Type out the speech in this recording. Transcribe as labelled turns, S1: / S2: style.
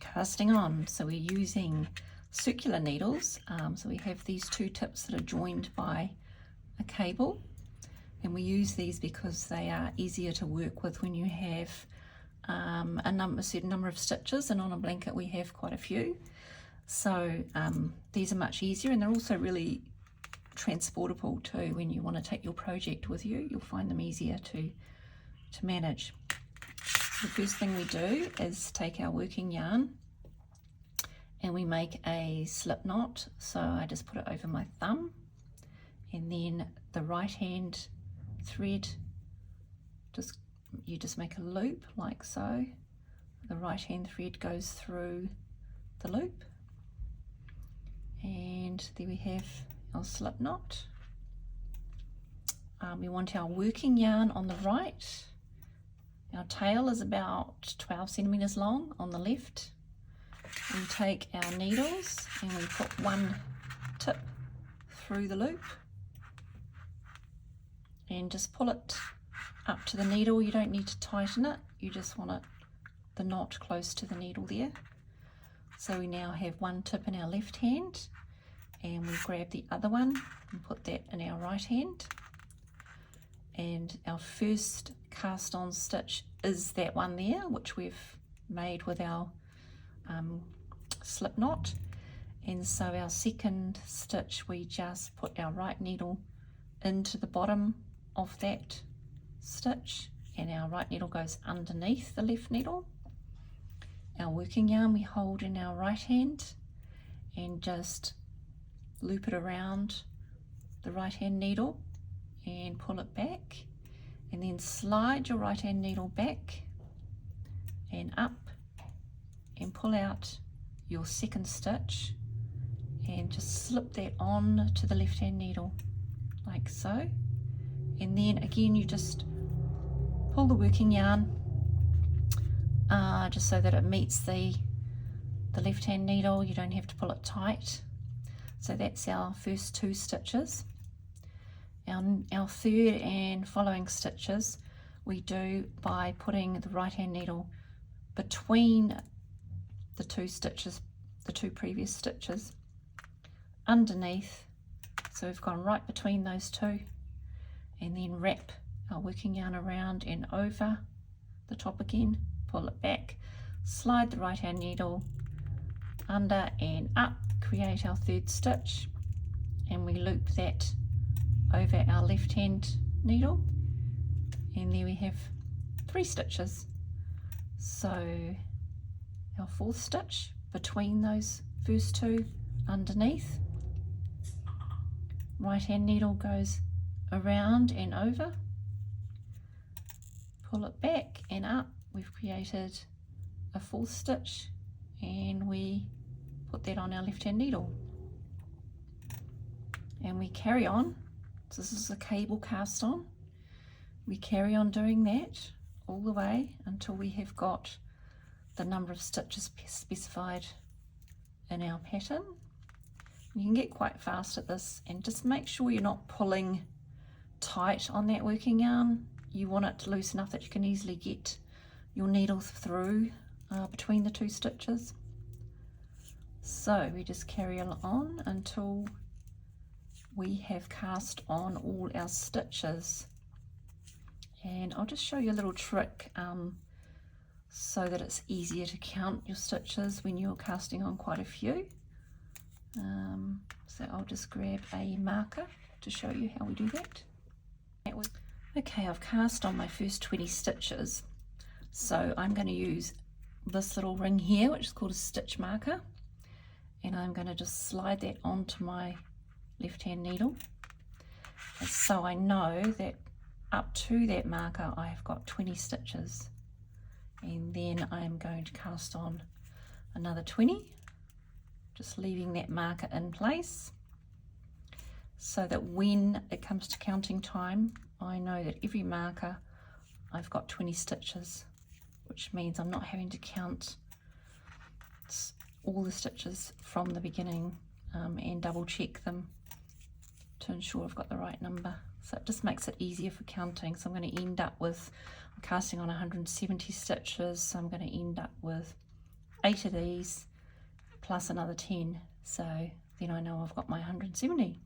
S1: casting on. So we're using circular needles. So we have these two tips that are joined by a cable, and we use these because they are easier to work with when you have a certain number of stitches, and on a blanket we have quite a few. So these are much easier, and they're also really transportable too. When you want to take your project with you, you'll find them easier to manage. The first thing we do is take our working yarn and we make a slip knot. So I just put it over my thumb, and then the right hand thread, you just make a loop like so. The right hand thread goes through the loop, and there we have our slip knot. We want our working yarn on the right. Our tail is about 12 centimeters long on the left. We take our needles and we put one tip through the loop and just pull it up to the needle. You don't need to tighten it, you just want the knot close to the needle there. So we now have one tip in our left hand, and we grab the other one and put that in our right hand. And our first cast on stitch is that one there, which we've made with our slip knot. And so our second stitch, we just put our right needle into the bottom of that stitch, and our right needle goes underneath the left needle. Our working yarn we hold in our right hand and just loop it around the right hand needle and pull it back, and then slide your right hand needle back and up and pull out your second stitch and just slip that on to the left hand needle like so. And then again you just pull the working yarn just so that it meets the left hand needle. You don't have to pull it tight. So that's our first two stitches. Our third and following stitches we do by putting the right hand needle between the two stitches, the two previous stitches, underneath. So we've gone right between those two, and then wrap our working yarn around and over the top again, pull it back, slide the right hand needle under and up, create our third stitch, and we loop that over our left hand needle, and there we have 3 stitches. So our fourth stitch between those first two, underneath, right hand needle goes around and over, pull it back and up, we've created a fourth stitch, and we put that on our left hand needle, and we carry on. So this is a cable cast on. We carry on doing that all the way until we have got the number of stitches specified in our pattern. You can get quite fast at this, and just make sure you're not pulling tight on that working yarn. You want it to loose enough that you can easily get your needle through between the two stitches. So we just carry on until we have cast on all our stitches. And I'll just show you a little trick so that it's easier to count your stitches when you're casting on quite a few. So I'll just grab a marker to show you how we do that. Okay, I've cast on my first 20 stitches. So I'm going to use this little ring here, which is called a stitch marker, and I'm going to just slide that onto my left hand needle, so I know that up to that marker I have got 20 stitches, and then I'm going to cast on another 20, just leaving that marker in place so that when it comes to counting time I know that every marker I've got 20 stitches, which means I'm not having to count all the stitches from the beginning and double check them to ensure I've got the right number. So it just makes it easier for counting. So I'm going to end up with, I'm casting on 170 stitches, so I'm going to end up with 8 of these plus another 10, so then I know I've got my 170.